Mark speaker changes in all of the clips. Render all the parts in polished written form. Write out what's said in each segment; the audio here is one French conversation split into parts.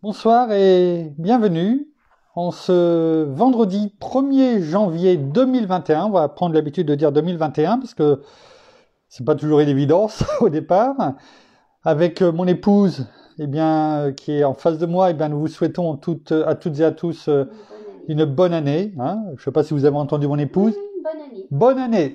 Speaker 1: Bonsoir et bienvenue en ce vendredi 1er janvier 2021. On va prendre l'habitude de dire 2021 parce que c'est pas toujours une évidence au départ. Avec mon épouse, qui est en face de moi, nous vous souhaitons à toutes et à tous une bonne année. Hein. Je ne sais pas si vous avez entendu mon épouse.
Speaker 2: Bonne année.
Speaker 1: Bonne année.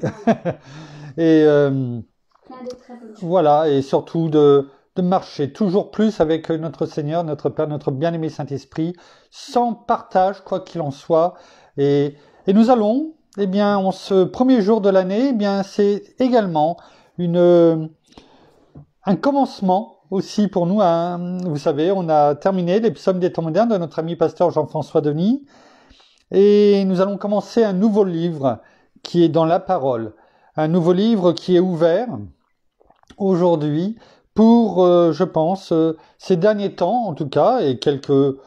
Speaker 1: Et
Speaker 2: Plein de très bonnes choses.
Speaker 1: voilà, et surtout de marcher toujours plus avec notre Seigneur, notre Père, notre bien-aimé Saint-Esprit, sans partage, quoi qu'il en soit. Et nous allons, en ce premier jour de l'année, c'est également un commencement aussi pour nous. Vous savez, on a terminé les psaumes des temps modernes de notre ami pasteur Jean-François Denis. Et nous allons commencer un nouveau livre qui est dans la parole. Un nouveau livre qui est ouvert aujourd'hui pour, je pense, ces derniers temps en tout cas, et quelle que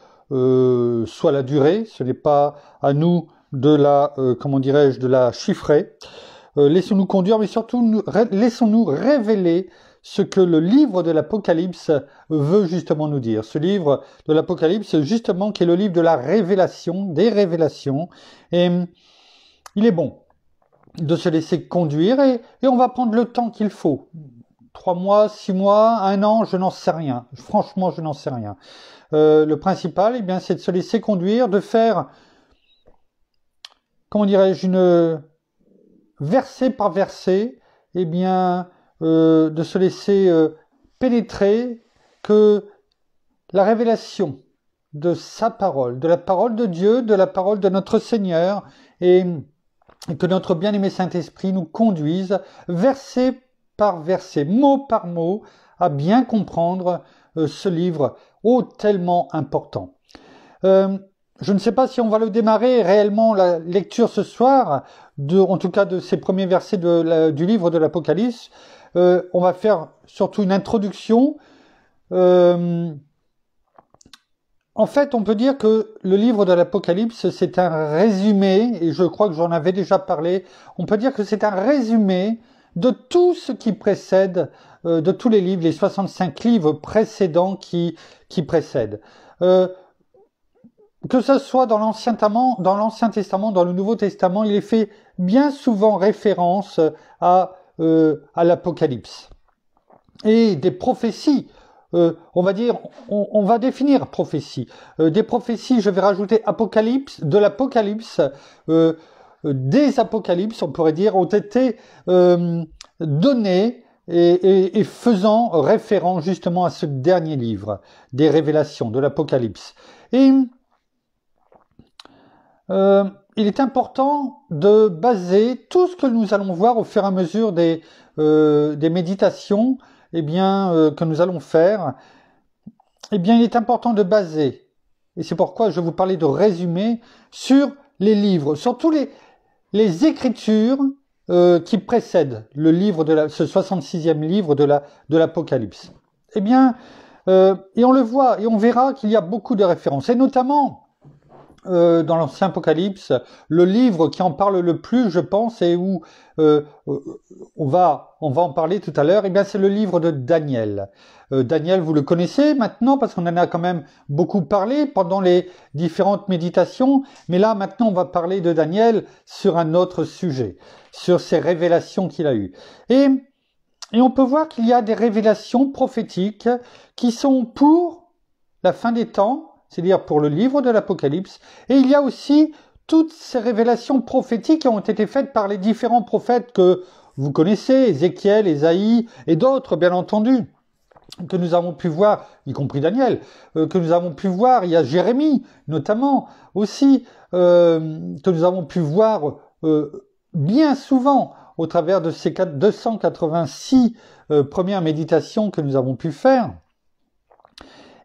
Speaker 1: soit la durée, ce n'est pas à nous de la chiffrer. Laissons-nous conduire, mais surtout laissons-nous révéler ce que le livre de l'Apocalypse veut justement nous dire. Ce livre de l'Apocalypse, justement, qui est le livre de la révélation, des révélations. Et il est bon de se laisser conduire et on va prendre le temps qu'il faut. 3 mois, 6 mois, 1 an, je n'en sais rien. Franchement, je n'en sais rien. Le principal, c'est de se laisser conduire, de faire, une verset par verset, de se laisser pénétrer que la révélation de sa parole, de la parole de Dieu, de la parole de notre Seigneur, et que notre bien-aimé Saint-Esprit nous conduise verset par verset, mot par mot, à bien comprendre ce livre tellement important. Je ne sais pas si on va le démarrer réellement la lecture ce soir, en tout cas de ces premiers versets du livre de l'Apocalypse. On va faire surtout une introduction. En fait, on peut dire que le livre de l'Apocalypse, c'est un résumé, et je crois que j'en avais déjà parlé, on peut dire que c'est un résumé de tout ce qui précède, de tous les livres, les 65 livres précédents qui précèdent. Que ce soit dans l'Ancien Testament, dans le Nouveau Testament, il est fait bien souvent référence à l'Apocalypse. Et des prophéties, on va définir prophétie. Des prophéties, je vais rajouter apocalypse, de l'Apocalypse, des Apocalypses, on pourrait dire, ont été données et faisant référence justement à ce dernier livre, des révélations, de l'Apocalypse. Et il est important de baser tout ce que nous allons voir au fur et à mesure des méditations que nous allons faire. Il est important de baser, et c'est pourquoi je vais vous parler de résumé, sur les livres, sur tous les écritures qui précèdent le livre ce 66e livre de l'Apocalypse. Et on le voit, et on verra qu'il y a beaucoup de références, et notamment dans l'Ancien Apocalypse, le livre qui en parle le plus, je pense, et où on va en parler tout à l'heure, c'est le livre de Daniel. Daniel, vous le connaissez maintenant, parce qu'on en a quand même beaucoup parlé pendant les différentes méditations, mais là, maintenant, on va parler de Daniel sur un autre sujet, sur ces révélations qu'il a eues. Et on peut voir qu'il y a des révélations prophétiques qui sont pour la fin des temps, c'est-à-dire pour le livre de l'Apocalypse, et il y a aussi toutes ces révélations prophétiques qui ont été faites par les différents prophètes que vous connaissez, Ézéchiel, Ésaïe et d'autres, bien entendu, que nous avons pu voir, y compris Daniel, que nous avons pu voir, il y a Jérémie notamment aussi, que nous avons pu voir bien souvent au travers de ces 286 premières méditations que nous avons pu faire.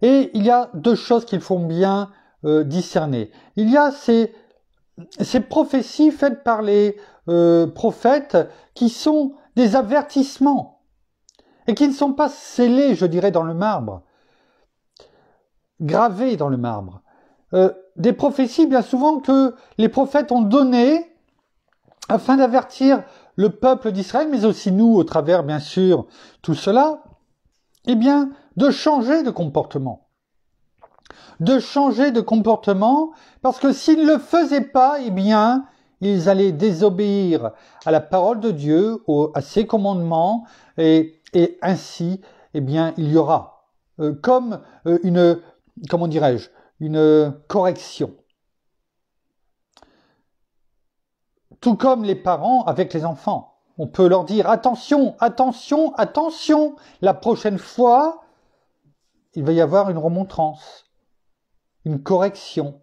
Speaker 1: Et il y a 2 choses qu'il faut bien discerner. Il y a ces prophéties faites par les prophètes qui sont des avertissements et qui ne sont pas scellés, je dirais, dans le marbre, gravés dans le marbre. Des prophéties bien souvent que les prophètes ont données afin d'avertir le peuple d'Israël, mais aussi nous, au travers, bien sûr, tout cela, de changer de comportement. de changer de comportement, parce que s'ils ne le faisaient pas, eh bien, ils allaient désobéir à la parole de Dieu, à ses commandements, et ainsi, eh bien, il y aura comme une, comment dirais-je, une correction. Tout comme les parents avec les enfants. On peut leur dire attention, attention, attention, la prochaine fois, il va y avoir une remontrance, une correction.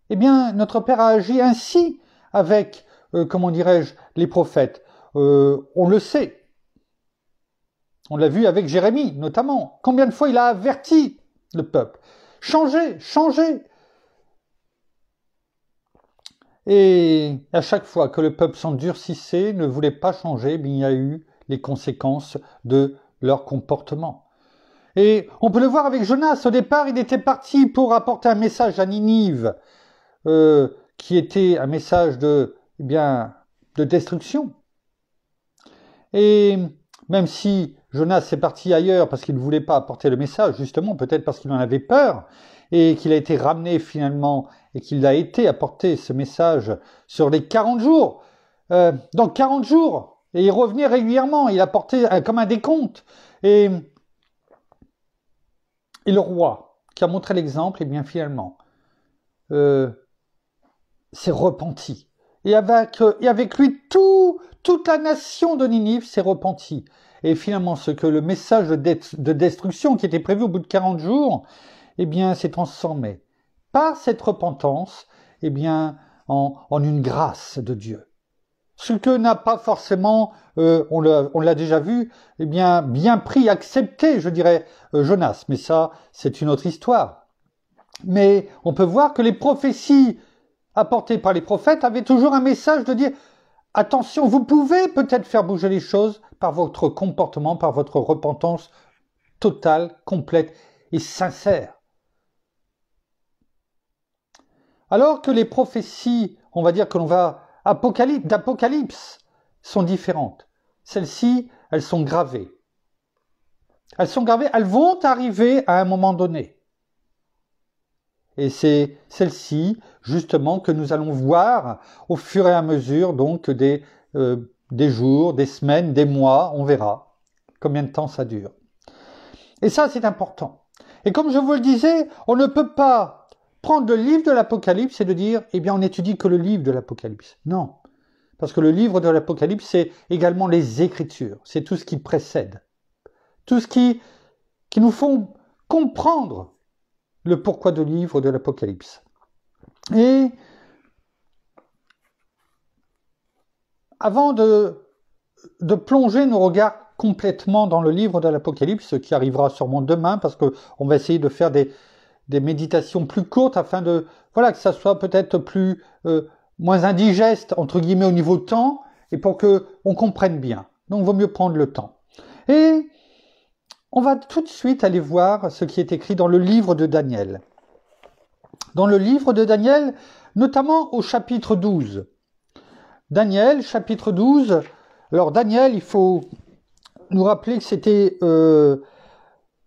Speaker 1: Eh bien, notre Père a agi ainsi avec, comment dirais-je, les prophètes. On le sait. On l'a vu avec Jérémie, notamment. Combien de fois il a averti le peuple. Changez, changez. Et à chaque fois que le peuple s'endurcissait, ne voulait pas changer, il y a eu les conséquences de leur comportement. Et on peut le voir avec Jonas. Au départ, il était parti pour apporter un message à Ninive, qui était un message de destruction. Et même si Jonas est parti ailleurs parce qu'il ne voulait pas apporter le message, justement, peut-être parce qu'il en avait peur, et qu'il a été ramené finalement, et qu'il a été apporté ce message sur les 40 jours. Dans 40 jours, et il revenait régulièrement, il apportait comme un décompte. Et le roi, qui a montré l'exemple, et bien finalement, s'est repenti. Et avec lui, toute la nation de Ninive s'est repentie. Et finalement, ce que le message de destruction qui était prévu au bout de 40 jours, eh bien, s'est transformé par cette repentance, eh bien, en une grâce de Dieu. Ce que n'a pas forcément, on l'a déjà vu, eh bien pris, accepté, je dirais, Jonas. Mais ça, c'est une autre histoire. Mais on peut voir que les prophéties apportées par les prophètes avaient toujours un message de dire attention, vous pouvez peut-être faire bouger les choses par votre comportement, par votre repentance totale, complète et sincère. Alors que les prophéties, on va dire que l'on va d'Apocalypse, sont différentes. Celles-ci, elles sont gravées. Elles sont gravées, elles vont arriver à un moment donné. Et c'est celles-ci, justement, que nous allons voir au fur et à mesure, donc, des jours, des semaines, des mois, on verra combien de temps ça dure. Et ça, c'est important. Et comme je vous le disais, on ne peut pas prendre le livre de l'Apocalypse et de dire, eh bien, on n'étudie que le livre de l'Apocalypse. Non. Parce que le livre de l'Apocalypse, c'est également les Écritures. C'est tout ce qui précède. Tout ce qui nous font comprendre le pourquoi du livre de l'Apocalypse. Et avant de plonger nos regards complètement dans le livre de l'Apocalypse, ce qui arrivera sûrement demain, parce qu'on va essayer de faire des méditations plus courtes afin de, que ça soit peut-être plus, moins indigeste, entre guillemets, au niveau temps, et pour que on comprenne bien. Donc, il vaut mieux prendre le temps. Et on va tout de suite aller voir ce qui est écrit dans le livre de Daniel. Dans le livre de Daniel, notamment au chapitre 12. Daniel, chapitre 12. Alors, Daniel, il faut nous rappeler que c'était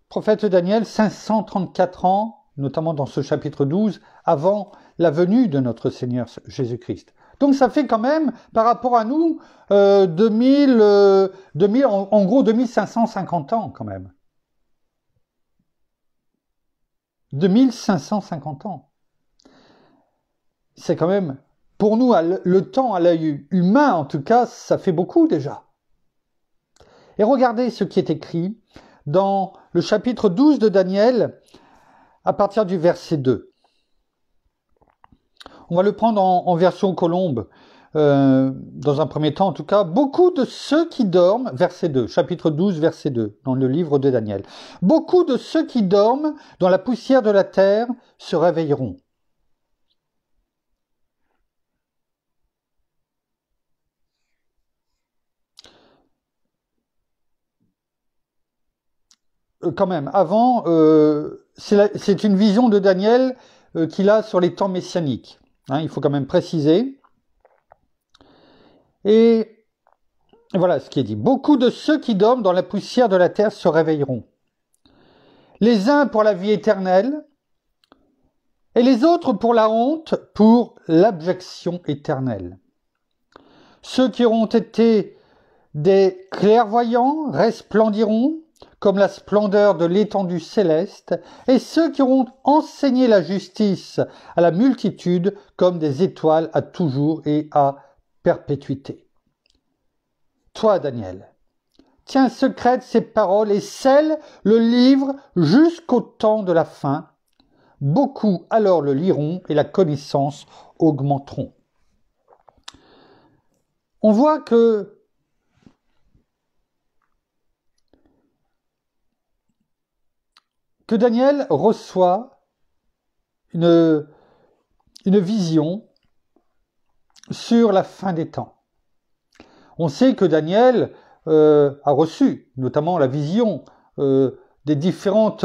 Speaker 1: prophète Daniel, 534 ans, notamment dans ce chapitre 12, avant la venue de notre Seigneur Jésus-Christ. Donc ça fait quand même, par rapport à nous, 2000, en gros 2550 ans quand même. 2550 ans. C'est quand même, pour nous, le temps à l'œil humain, en tout cas, ça fait beaucoup déjà. Et regardez ce qui est écrit dans le chapitre 12 de Daniel, à partir du verset 2. On va le prendre en version colombe, dans un premier temps en tout cas. Beaucoup de ceux qui dorment, verset 2, chapitre 12, verset 2, dans le livre de Daniel. Beaucoup de ceux qui dorment dans la poussière de la terre se réveilleront. Quand même, avant, c'est une vision de Daniel qu'il a sur les temps messianiques. Il faut quand même préciser. Et voilà ce qui est dit. Beaucoup de ceux qui dorment dans la poussière de la terre se réveilleront. les uns pour la vie éternelle, et les autres pour la honte, pour l'abjection éternelle. Ceux qui auront été des clairvoyants resplendiront comme la splendeur de l'étendue céleste, et ceux qui auront enseigné la justice à la multitude comme des étoiles à toujours et à perpétuité. Toi, Daniel, tiens secrète ces paroles et scelle le livre jusqu'au temps de la fin. Beaucoup alors le liront et la connaissance augmenteront. On voit que Daniel reçoit une vision sur la fin des temps. On sait que Daniel a reçu notamment la vision des différents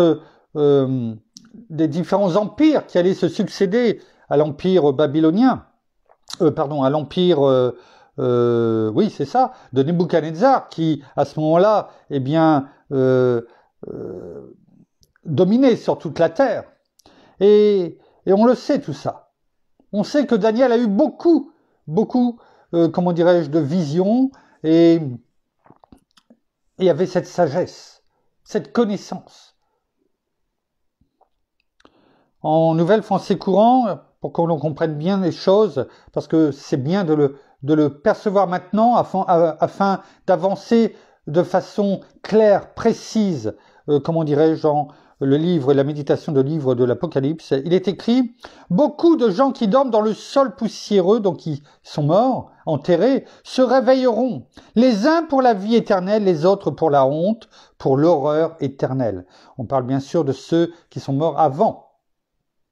Speaker 1: empires qui allaient se succéder à l'empire babylonien, à l'empire oui, c'est ça, de Nebuchadnezzar, qui à ce moment-là, dominait sur toute la terre. Et on le sait tout ça. On sait que Daniel a eu beaucoup, de visions et avait cette sagesse, cette connaissance. En Nouvelle Français courant, pour qu'on comprenne bien les choses, parce que c'est bien de le percevoir maintenant afin d'avancer de façon claire, précise, dans le livre et la méditation de livre de l'Apocalypse. Il est écrit « Beaucoup de gens qui dorment dans le sol poussiéreux, donc qui sont morts, enterrés, se réveilleront, les uns pour la vie éternelle, les autres pour la honte, pour l'horreur éternelle. » On parle bien sûr de ceux qui sont morts avant,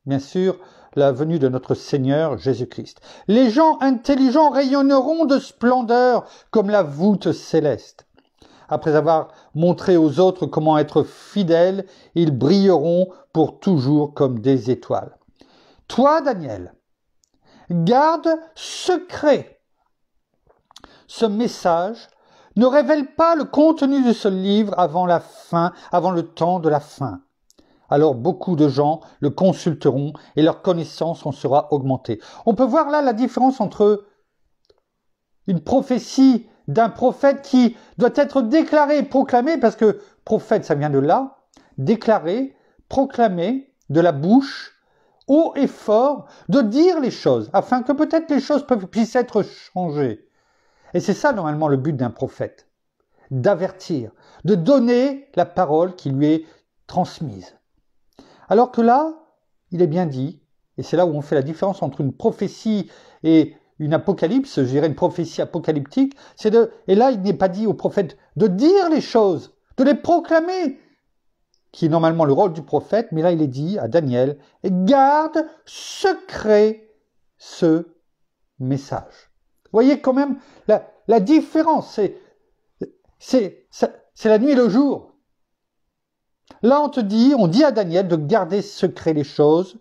Speaker 1: bien sûr, la venue de notre Seigneur Jésus-Christ. Les gens intelligents rayonneront de splendeur comme la voûte céleste. Après avoir montré aux autres comment être fidèles, ils brilleront pour toujours comme des étoiles. Toi, Daniel, garde secret ce message, ne révèle pas le contenu de ce livre avant le temps de la fin. Alors beaucoup de gens le consulteront et leur connaissance en sera augmentée. On peut voir là la différence entre une prophétie d'un prophète qui doit être déclaré, proclamé, parce que prophète, ça vient de là, déclaré, proclamé, de la bouche, haut et fort, de dire les choses, afin que peut-être les choses puissent être changées. Et c'est ça normalement le but d'un prophète, d'avertir, de donner la parole qui lui est transmise. Alors que là, il est bien dit, et c'est là où on fait la différence entre une prophétie et une apocalypse, je dirais une prophétie apocalyptique, et là il n'est pas dit au prophète de dire les choses, de les proclamer, qui est normalement le rôle du prophète, mais là il est dit à Daniel, garde secret ce message. Vous voyez quand même la différence, c'est la nuit et le jour. Là on dit à Daniel de garder secret les choses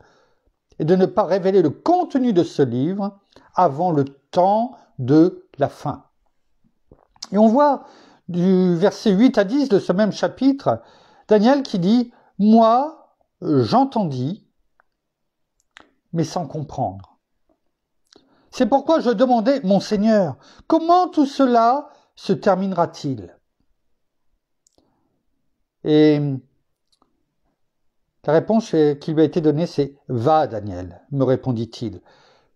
Speaker 1: et de ne pas révéler le contenu de ce livre avant le temps de la fin. Et on voit du verset 8 à 10 de ce même chapitre, Daniel qui dit « Moi, j'entendis, mais sans comprendre. C'est pourquoi je demandais, mon Seigneur, comment tout cela se terminera-t-il » Et la réponse qui lui a été donnée, c'est « Va, Daniel », me répondit-il.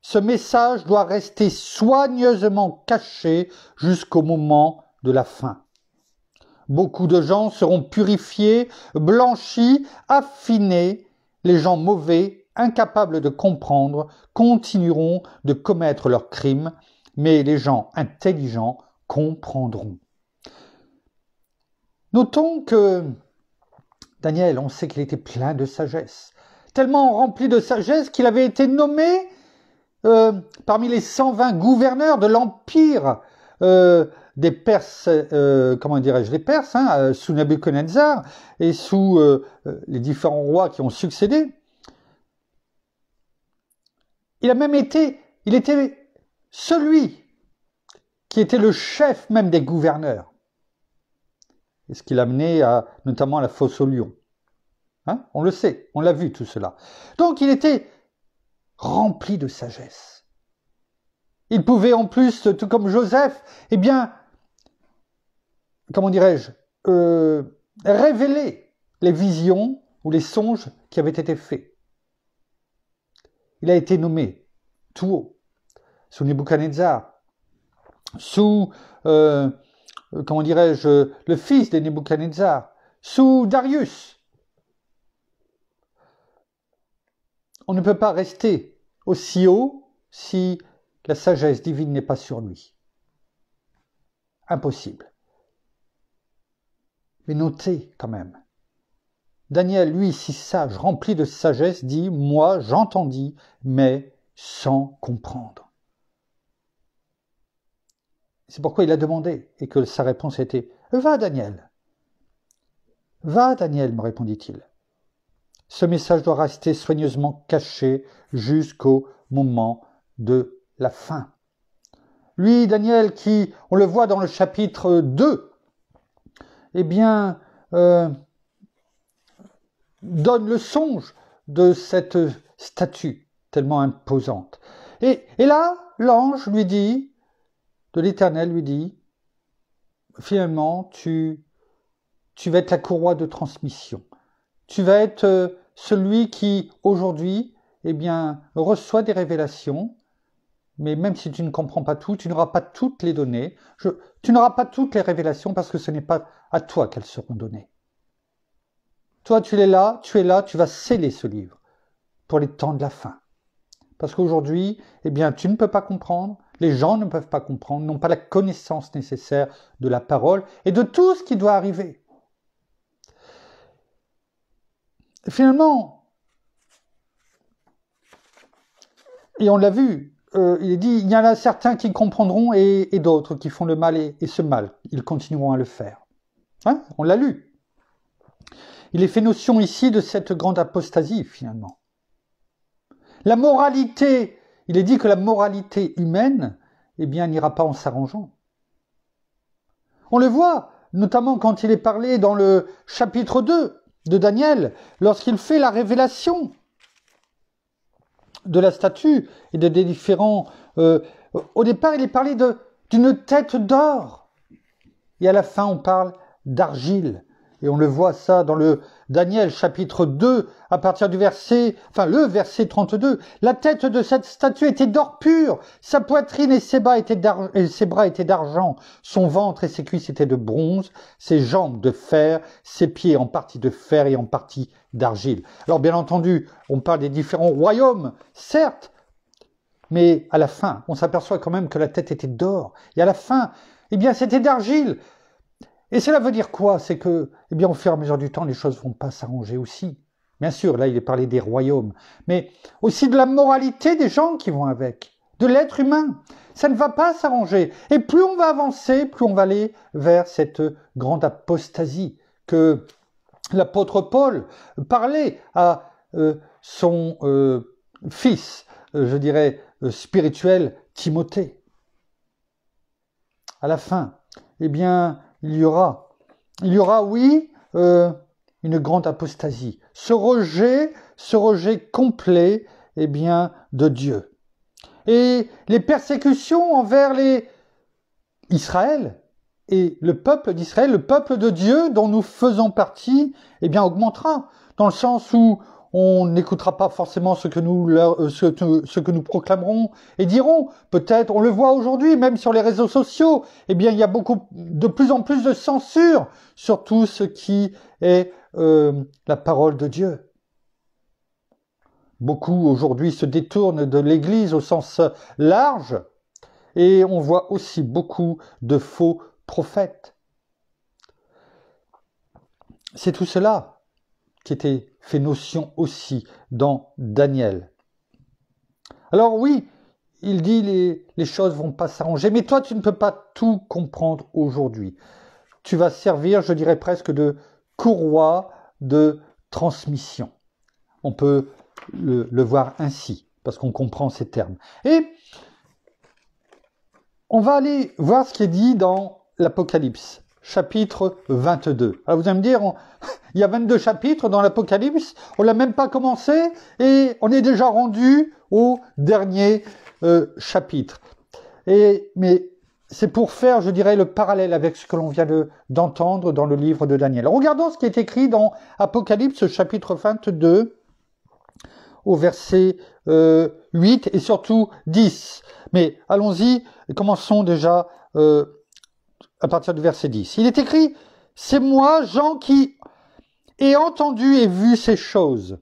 Speaker 1: Ce message doit rester soigneusement caché jusqu'au moment de la fin. Beaucoup de gens seront purifiés, blanchis, affinés. Les gens mauvais, incapables de comprendre, continueront de commettre leurs crimes, mais les gens intelligents comprendront. Notons que Daniel, on sait qu'il était plein de sagesse, tellement rempli de sagesse qu'il avait été nommé parmi les 120 gouverneurs de l'empire des Perses, les Perses, sous Nebuchadnezzar et sous les différents rois qui ont succédé. Il était celui qui était le chef même des gouverneurs. Et ce qui l'a mené notamment à la fosse aux lions. Hein, on le sait, on l'a vu tout cela. Donc il était rempli de sagesse. Il pouvait en plus, tout comme Joseph, eh bien, comment dirais-je, révéler les visions ou les songes qui avaient été faits. Il a été nommé tout haut, sous Nebuchadnezzar, sous, comment dirais-je, le fils de Nebuchadnezzar, sous Darius. On ne peut pas rester aussi haut si la sagesse divine n'est pas sur lui. Impossible. Mais notez quand même. Daniel, lui, si sage, rempli de sagesse, dit « Moi, j'entendis, mais sans comprendre. » C'est pourquoi il a demandé, et que sa réponse était « Va, Daniel. Va, Daniel, me répondit-il. Ce message doit rester soigneusement caché jusqu'au moment de la fin. » Lui, Daniel, qui, on le voit dans le chapitre 2, eh bien, donne le songe de cette statue tellement imposante. Et là, l'ange lui dit, de l'Éternel lui dit, finalement, tu vas être la courroie de transmission. Tu vas être celui qui, aujourd'hui, eh bien, reçoit des révélations, mais même si tu ne comprends pas tout, tu n'auras pas toutes les données, tu n'auras pas toutes les révélations parce que ce n'est pas à toi qu'elles seront données. Toi, tu es là, tu vas sceller ce livre pour les temps de la fin. Parce qu'aujourd'hui, eh bien, tu ne peux pas comprendre, les gens ne peuvent pas comprendre, n'ont pas la connaissance nécessaire de la parole et de tout ce qui doit arriver. Et finalement, et on l'a vu, il est dit, il y en a certains qui comprendront et d'autres qui font le mal et ce mal, ils continueront à le faire. Hein, on l'a lu. Il est fait notion ici de cette grande apostasie, finalement. La moralité, il est dit que la moralité humaine, eh bien, n'ira pas en s'arrangeant. On le voit, notamment quand il est parlé dans le chapitre 2 de Daniel, lorsqu'il fait la révélation de la statue et des différents... au départ, il est parlé d'une tête d'or. Et à la fin, on parle d'argile. Et on le voit ça dans le Daniel chapitre 2, à partir du verset 32. La tête de cette statue était d'or pur, sa poitrine et ses bras étaient d'argent, son ventre et ses cuisses étaient de bronze, ses jambes de fer, ses pieds en partie de fer et en partie d'argile. Alors bien entendu, on parle des différents royaumes, certes, mais à la fin, on s'aperçoit quand même que la tête était d'or. Et à la fin, eh bien, c'était d'argile. Et cela veut dire quoi? C'est que, eh bien, au fur et à mesure du temps, les choses vont pas s'arranger aussi. Bien sûr, là, il est parlé des royaumes, mais aussi de la moralité des gens qui vont avec, de l'être humain. Ça ne va pas s'arranger. Et plus on va avancer, plus on va aller vers cette grande apostasie que l'apôtre Paul parlait à son fils, je dirais, spirituel, Timothée. À la fin, eh bien, il y aura, oui, une grande apostasie. Ce rejet complet, eh bien, de Dieu. Et les persécutions envers Israël et le peuple d'Israël, le peuple de Dieu dont nous faisons partie, eh bien, augmentera. Dans le sens où on n'écoutera pas forcément ce que nous proclamerons et dirons. Peut-être, on le voit aujourd'hui, même sur les réseaux sociaux, eh bien, il y a de plus en plus de censure sur tout ce qui est la parole de Dieu. Beaucoup aujourd'hui se détournent de l'Église au sens large et on voit aussi beaucoup de faux prophètes. C'est tout cela qui était fait notion aussi dans Daniel. Alors oui, il dit les choses vont pas s'arranger, mais toi tu ne peux pas tout comprendre aujourd'hui. Tu vas servir, je dirais presque, de courroie de transmission. On peut le voir ainsi, parce qu'on comprend ces termes. Et on va aller voir ce qui est dit dans l'Apocalypse, chapitre 22. Alors vous allez me dire, Il y a 22 chapitres dans l'Apocalypse, on l'a même pas commencé et on est déjà rendu au dernier chapitre. Mais c'est pour faire, je dirais, le parallèle avec ce que l'on vient d'entendre dans le livre de Daniel. Regardons ce qui est écrit dans Apocalypse chapitre 22 au verset 8 et surtout 10. Mais allons-y, commençons déjà à partir du verset 10. Il est écrit, « C'est moi, Jean, qui ai entendu et vu ces choses.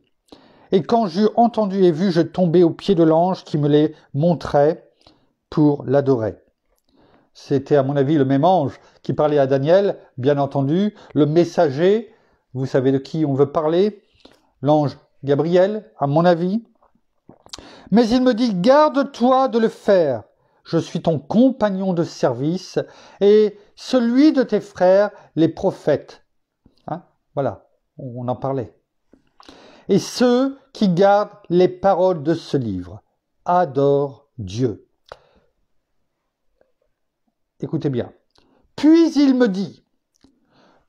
Speaker 1: Et quand j'eus entendu et vu, je tombais aux pieds de l'ange qui me les montrait pour l'adorer. » C'était à mon avis le même ange qui parlait à Daniel, bien entendu, le messager, vous savez de qui on veut parler, l'ange Gabriel, à mon avis. Mais il me dit, garde-toi de le faire. Je suis ton compagnon de service et celui de tes frères, les prophètes. Hein? Voilà, on en parlait. Et ceux qui gardent les paroles de ce livre adorent Dieu. Écoutez bien. Puis il me dit,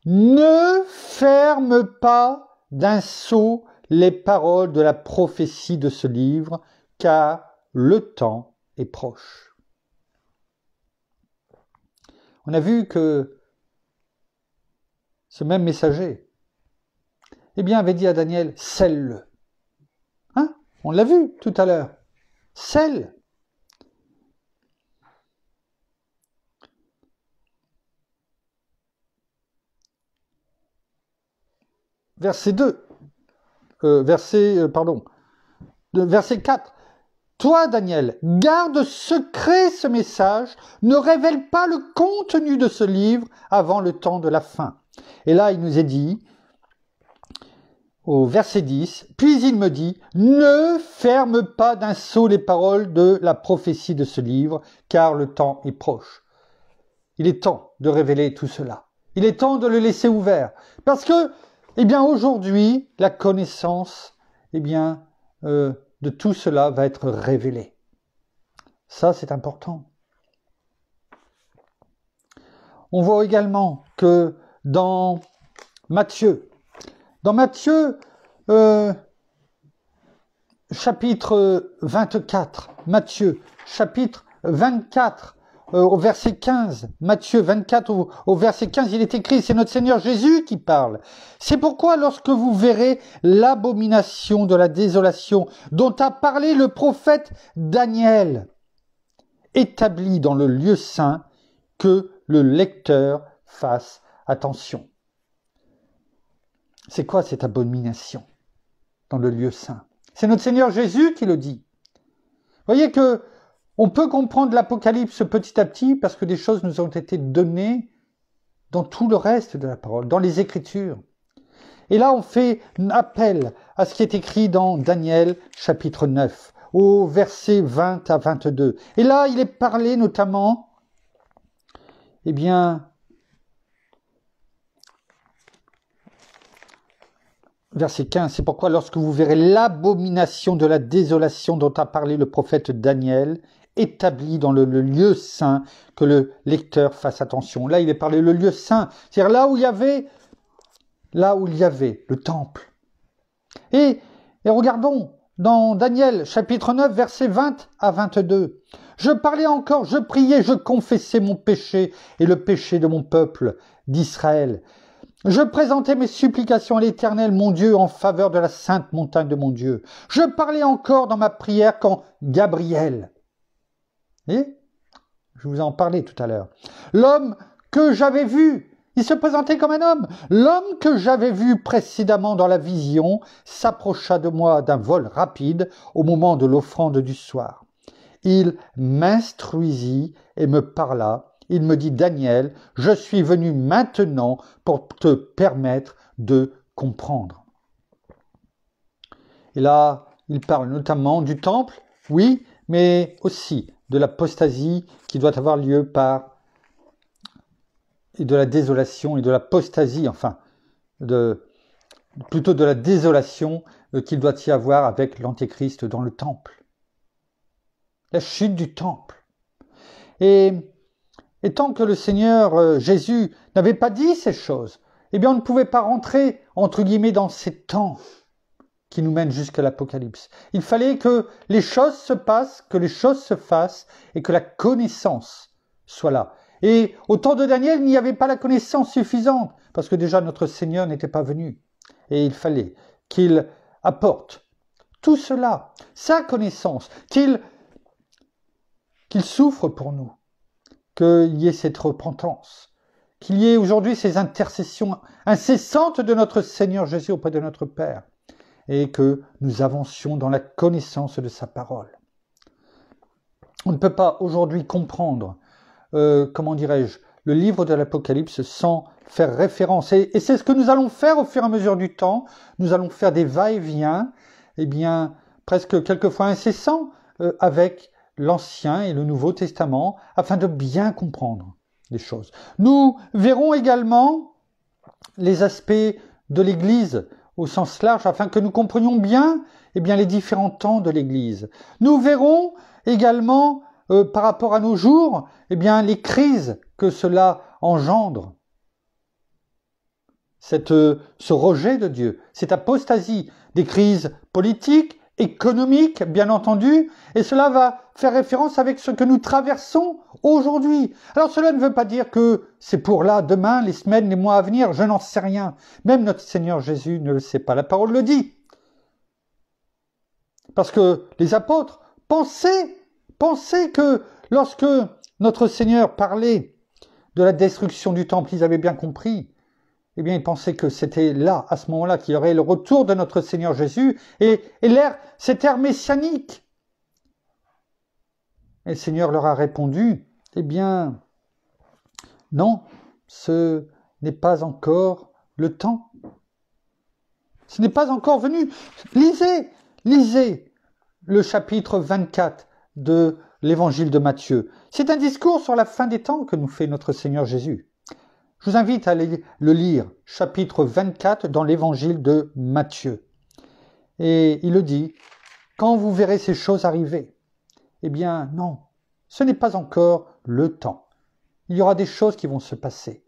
Speaker 1: ne ferme pas d'un sceau les paroles de la prophétie de ce livre, car le temps est proche. On a vu que ce même messager, eh bien, avait dit à Daniel, scelle-le. Hein? On l'a vu tout à l'heure. Scelle. Verset 2. Verset 4. Toi, Daniel, garde secret ce message, ne révèle pas le contenu de ce livre avant le temps de la fin. Et là, il nous est dit, au verset 10, puis il me dit, ne ferme pas d'un sceau les paroles de la prophétie de ce livre, car le temps est proche. Il est temps de révéler tout cela. Il est temps de le laisser ouvert. Parce que, eh bien, aujourd'hui, la connaissance, eh bien, de tout cela va être révélée. Ça, c'est important. On voit également que dans Matthieu, chapitre 24, Matthieu, chapitre 24, au verset 15, Matthieu 24 au verset 15, il est écrit, c'est notre Seigneur Jésus qui parle. C'est pourquoi lorsque vous verrez l'abomination de la désolation dont a parlé le prophète Daniel, établie dans le lieu saint, que le lecteur fasse attention. C'est quoi cette abomination dans le lieu saint? C'est notre Seigneur Jésus qui le dit. Vous voyez que on peut comprendre l'Apocalypse petit à petit parce que des choses nous ont été données dans tout le reste de la parole, dans les Écritures. Et là, on fait un appel à ce qui est écrit dans Daniel, chapitre 9, au verset 20 à 22. Et là, il est parlé notamment, eh bien, verset 15, c'est pourquoi lorsque vous verrez l'abomination de la désolation dont a parlé le prophète Daniel, établi dans le lieu saint, que le lecteur fasse attention. Là, il est parlé le lieu saint, c'est-à-dire là où il y avait le temple. Et regardons dans Daniel, chapitre 9, versets 20 à 22. Je parlais encore, je priais, je confessais mon péché et le péché de mon peuple d'Israël. Je présentais mes supplications à l'Éternel, mon Dieu, en faveur de la sainte montagne de mon Dieu. Je parlais encore dans ma prière quand Gabriel, et je vous en parlais tout à l'heure, l'homme que j'avais vu, il se présentait comme un homme, l'homme que j'avais vu précédemment dans la vision s'approcha de moi d'un vol rapide au moment de l'offrande du soir. Il m'instruisit et me parla. Il me dit, Daniel, je suis venu maintenant pour te permettre de comprendre. Et là, il parle notamment du temple, oui, mais aussi de l'apostasie qui doit avoir lieu et de la désolation et de l'apostasie, plutôt de la désolation qu'il doit y avoir avec l'Antéchrist dans le temple. La chute du temple. Et tant que le Seigneur Jésus n'avait pas dit ces choses, eh bien on ne pouvait pas rentrer, entre guillemets, dans ces temps qui nous mènent jusqu'à l'Apocalypse. Il fallait que les choses se passent, que les choses se fassent, et que la connaissance soit là. Et au temps de Daniel, il n'y avait pas la connaissance suffisante, parce que déjà notre Seigneur n'était pas venu. Et il fallait qu'il apporte tout cela, sa connaissance, qu'il souffre pour nous, qu'il y ait cette repentance, qu'il y ait aujourd'hui ces intercessions incessantes de notre Seigneur Jésus auprès de notre Père, et que nous avancions dans la connaissance de sa parole. On ne peut pas aujourd'hui comprendre, le livre de l'Apocalypse sans faire référence. Et c'est ce que nous allons faire au fur et à mesure du temps. Nous allons faire des va-et-vient, presque quelquefois incessants, avec l'Ancien et le Nouveau Testament, afin de bien comprendre les choses. Nous verrons également les aspects de l'Église au sens large, afin que nous comprenions bien, les différents temps de l'Église. Nous verrons également, par rapport à nos jours, les crises que cela engendre. Ce rejet de Dieu, cette apostasie, des crises politiques, économiques, bien entendu, et cela va faire référence avec ce que nous traversons aujourd'hui. Alors cela ne veut pas dire que c'est pour là, demain, les semaines, les mois à venir, je n'en sais rien. Même notre Seigneur Jésus ne le sait pas, la parole le dit. Parce que les apôtres pensaient que lorsque notre Seigneur parlait de la destruction du temple, ils avaient bien compris. Ils pensaient que c'était là, à ce moment-là, qu'il y aurait le retour de notre Seigneur Jésus et cette ère messianique. Et le Seigneur leur a répondu, non, ce n'est pas encore le temps. Ce n'est pas encore venu. Lisez le chapitre 24 de l'évangile de Matthieu. C'est un discours sur la fin des temps que nous fait notre Seigneur Jésus. Je vous invite à aller le lire, chapitre 24 dans l'évangile de Matthieu. Et il le dit, quand vous verrez ces choses arriver, non, ce n'est pas encore le temps. Il y aura des choses qui vont se passer.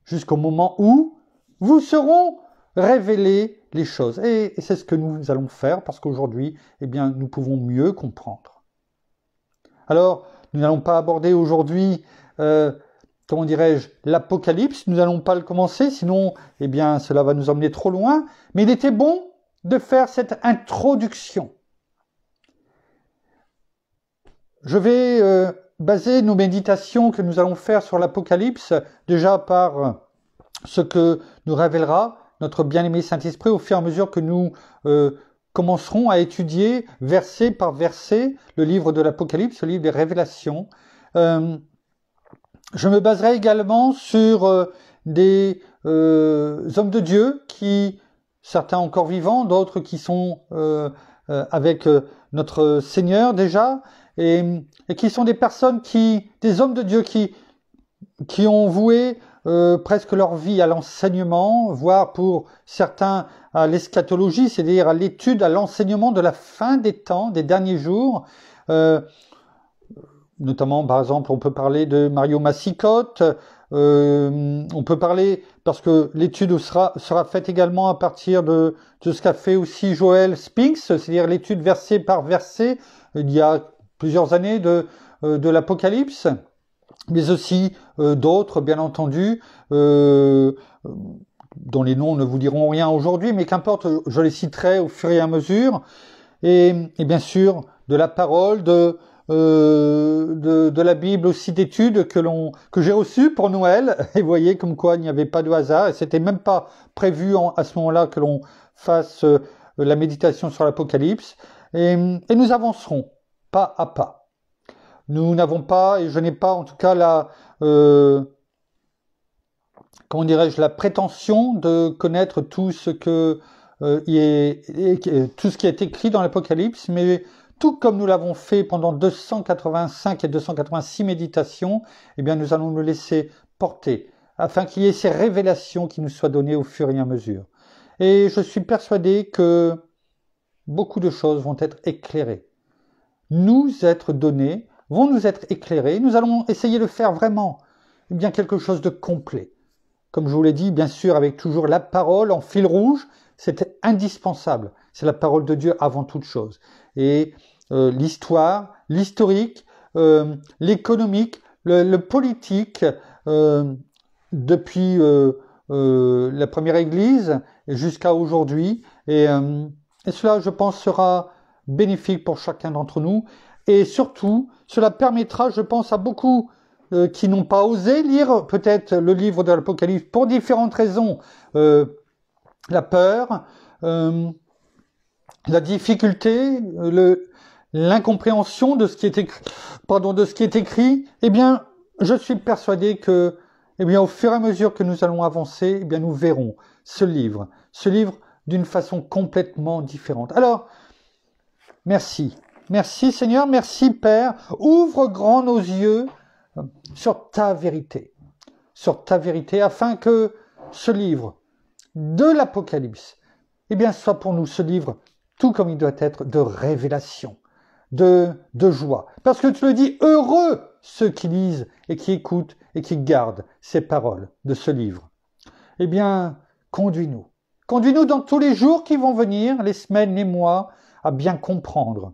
Speaker 1: Jusqu'au moment où vous seront révélées les choses. Et c'est ce que nous allons faire parce qu'aujourd'hui, nous pouvons mieux comprendre. Alors, nous n'allons pas aborder aujourd'hui l'Apocalypse, nous n'allons pas le commencer, sinon, cela va nous emmener trop loin. Mais il était bon de faire cette introduction. Je vais baser nos méditations que nous allons faire sur l'Apocalypse, déjà par ce que nous révélera notre bien-aimé Saint-Esprit au fur et à mesure que nous commencerons à étudier verset par verset le livre de l'Apocalypse, le livre des Révélations. Je me baserai également sur des hommes de Dieu, certains encore vivants, d'autres qui sont avec notre Seigneur déjà, et qui sont des personnes des hommes de Dieu qui ont voué presque leur vie à l'enseignement, voire pour certains à l'eschatologie, c'est-à-dire à l'étude, à l'enseignement de la fin des temps, des derniers jours. Notamment, par exemple, on peut parler de Mario Massicotte, on peut parler, parce que l'étude sera faite également à partir de ce qu'a fait aussi Joel Spinks, c'est-à-dire l'étude verset par verset, il y a plusieurs années de l'Apocalypse, mais aussi d'autres, bien entendu, dont les noms ne vous diront rien aujourd'hui, mais qu'importe, je les citerai au fur et à mesure, et bien sûr, de la parole, de la Bible aussi d'études que j'ai reçues pour Noël, et vous voyez comme quoi il n'y avait pas de hasard, et c'était même pas prévu à ce moment-là que l'on fasse la méditation sur l'Apocalypse, et nous avancerons pas à pas. Nous n'avons pas, et je n'ai pas en tout cas la prétention de connaître tout ce qui est écrit dans l'Apocalypse, mais tout comme nous l'avons fait pendant 285 et 286 méditations, nous allons nous laisser porter, afin qu'il y ait ces révélations qui nous soient données au fur et à mesure. Et je suis persuadé que beaucoup de choses vont être éclairées, vont nous être éclairées. Nous allons essayer de faire vraiment quelque chose de complet. comme je vous l'ai dit, bien sûr, avec toujours la parole en fil rouge, c'est indispensable. C'est la parole de Dieu avant toute chose. Et l'histoire, l'historique, l'économique, le politique, depuis la première Église jusqu'à aujourd'hui. Et cela, je pense, sera bénéfique pour chacun d'entre nous. Et surtout, cela permettra, je pense, à beaucoup qui n'ont pas osé lire peut-être le livre de l'Apocalypse pour différentes raisons. La peur, la difficulté, l'incompréhension de ce qui est écrit, eh bien, je suis persuadé que, eh bien, au fur et à mesure que nous allons avancer, eh bien, nous verrons ce livre d'une façon complètement différente. Alors, merci. Merci Seigneur, merci Père. Ouvre grand nos yeux sur ta vérité, afin que ce livre de l'Apocalypse, eh bien, soit pour nous ce livre, tout comme il doit être, de révélation, de joie. Parce que tu le dis, heureux ceux qui lisent et qui écoutent et qui gardent ces paroles de ce livre. Eh bien, conduis-nous. Conduis-nous dans tous les jours qui vont venir, les semaines, les mois, à bien comprendre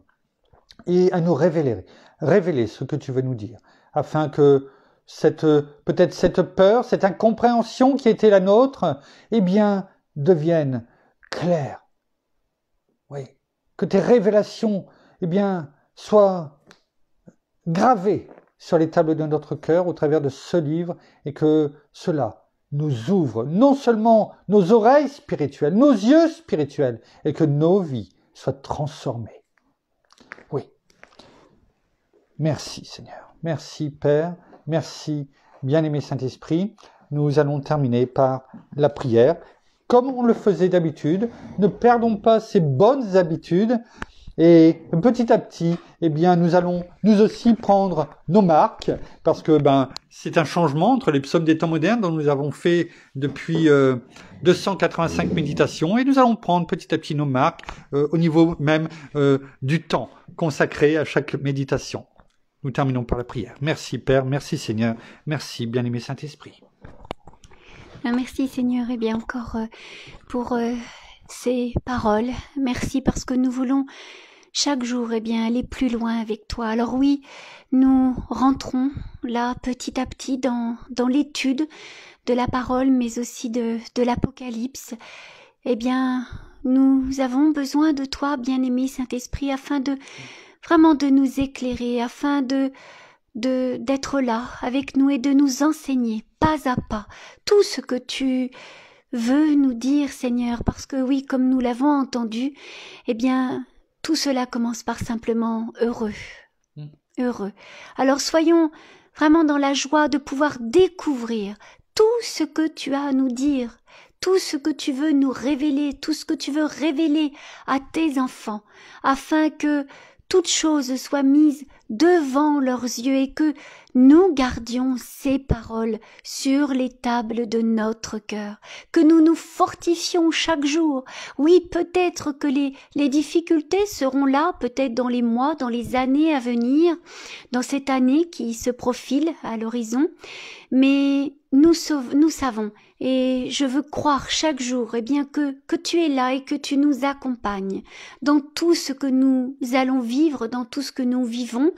Speaker 1: et à nous révéler ce que tu veux nous dire, afin que peut-être cette peur, cette incompréhension qui était la nôtre, eh bien, devienne claire. Oui, que tes révélations, eh bien, soient gravées sur les tables de notre cœur au travers de ce livre, et que cela nous ouvre non seulement nos oreilles spirituelles, nos yeux spirituels, et que nos vies soient transformées. Oui. Merci Seigneur. Merci Père. Merci bien-aimé Saint-Esprit. Nous allons terminer par la prière. Comme on le faisait d'habitude, ne perdons pas ces bonnes habitudes. Et petit à petit, eh bien, nous allons nous aussi prendre nos marques, parce que c'est un changement entre les psaumes des temps modernes dont nous avons fait depuis 285 méditations, et nous allons prendre petit à petit nos marques au niveau même du temps consacré à chaque méditation. Nous terminons par la prière. Merci Père, merci Seigneur, merci bien-aimé Saint-Esprit.
Speaker 3: Merci Seigneur, et bien encore pour ces paroles. Merci parce que nous voulons chaque jour aller plus loin avec toi. Alors oui, nous rentrons là petit à petit dans l'étude de la parole, mais aussi de l'Apocalypse. Eh bien, nous avons besoin de toi, bien-aimé Saint-Esprit, afin de vraiment de nous éclairer, afin d'être là avec nous et de nous enseigner pas à pas tout ce que tu veux nous dire, Seigneur, parce que oui, comme nous l'avons entendu, eh bien, tout cela commence par simplement heureux. Heureux. Alors soyons vraiment dans la joie de pouvoir découvrir tout ce que tu as à nous dire, tout ce que tu veux nous révéler, tout ce que tu veux révéler à tes enfants, afin que toute chose soit mise devant leurs yeux et que nous gardions ces paroles sur les tables de notre cœur, que nous nous fortifions chaque jour. Oui, peut-être que les difficultés seront là, peut-être dans les mois, dans les années à venir, dans cette année qui se profile à l'horizon, mais nous savons, et je veux croire chaque jour que tu es là et que tu nous accompagnes dans tout ce que nous allons vivre, dans tout ce que nous vivons,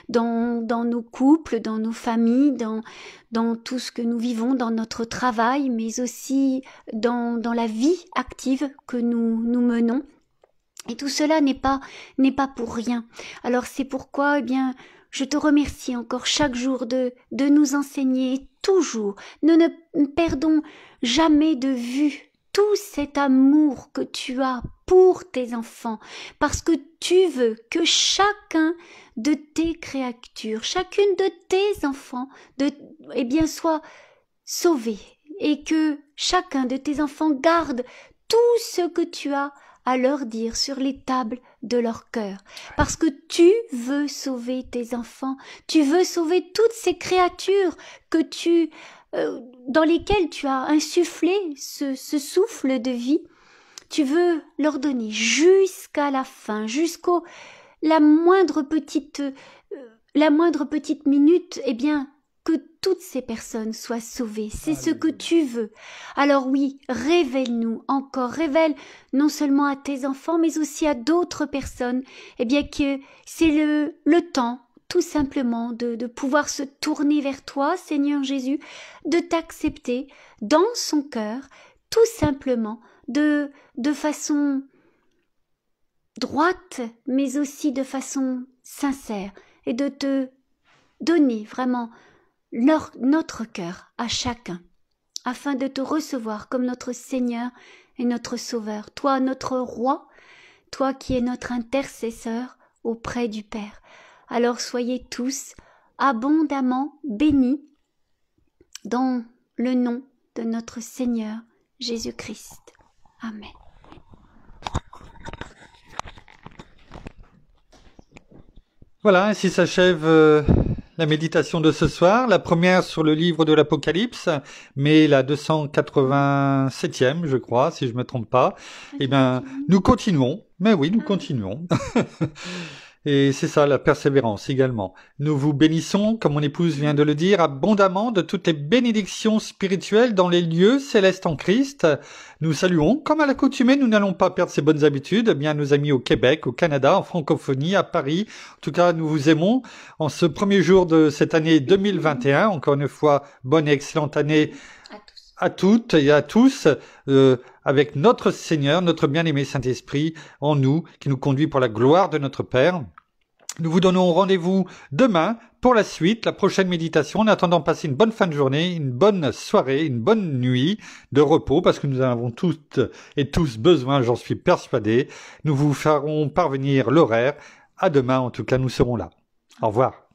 Speaker 3: dans nos couples, dans nos familles, dans tout ce que nous vivons, dans notre travail, mais aussi dans la vie active que nous menons. Et tout cela n'est pas pour rien. Alors c'est pourquoi, je te remercie encore chaque jour de nous enseigner toujours. Nous ne perdons jamais de vue tout cet amour que tu as pour tes enfants, parce que tu veux que chacun de tes créatures, chacune de tes enfants, soit sauvé, et que chacun de tes enfants garde tout ce que tu as à leur dire sur les tables de leur cœur, parce que tu veux sauver tes enfants, tu veux sauver toutes ces créatures que dans lesquelles tu as insufflé ce souffle de vie. Tu veux leur donner jusqu'à la fin, la moindre petite minute, que toutes ces personnes soient sauvées. C'est ce que tu veux. Alors oui, révèle-nous encore, révèle non seulement à tes enfants, mais aussi à d'autres personnes, eh bien que c'est le temps, tout simplement, de pouvoir se tourner vers toi, Seigneur Jésus, de t'accepter dans son cœur, tout simplement, de façon droite, mais aussi de façon sincère, et de te donner vraiment notre cœur à chacun, afin de te recevoir comme notre Seigneur et notre Sauveur, toi notre Roi, toi qui es notre intercesseur auprès du Père. Alors soyez tous abondamment bénis dans le nom de notre Seigneur Jésus-Christ. Amen.
Speaker 1: Voilà, ainsi s'achève la méditation de ce soir. La première sur le livre de l'Apocalypse, mais la 287e, je crois, si je me trompe pas. Eh bien, nous continuons. Mais oui, nous continuons. Et c'est ça, la persévérance également. Nous vous bénissons, comme mon épouse vient de le dire, abondamment de toutes les bénédictions spirituelles dans les lieux célestes en Christ. Nous saluons, comme à l'accoutumée, nous n'allons pas perdre ces bonnes habitudes, bien nos amis au Québec, au Canada, en francophonie, à Paris. En tout cas, nous vous aimons. En ce premier jour de cette année 2021, encore une fois, bonne et excellente année à toutes et à tous, avec notre Seigneur, notre bien-aimé Saint-Esprit en nous, qui nous conduit pour la gloire de notre Père. Nous vous donnons rendez-vous demain pour la suite, la prochaine méditation. En attendant, passez une bonne fin de journée, une bonne soirée, une bonne nuit de repos, parce que nous avons toutes et tous besoin, j'en suis persuadé. Nous vous ferons parvenir l'horaire. À demain, en tout cas, nous serons là. Au revoir.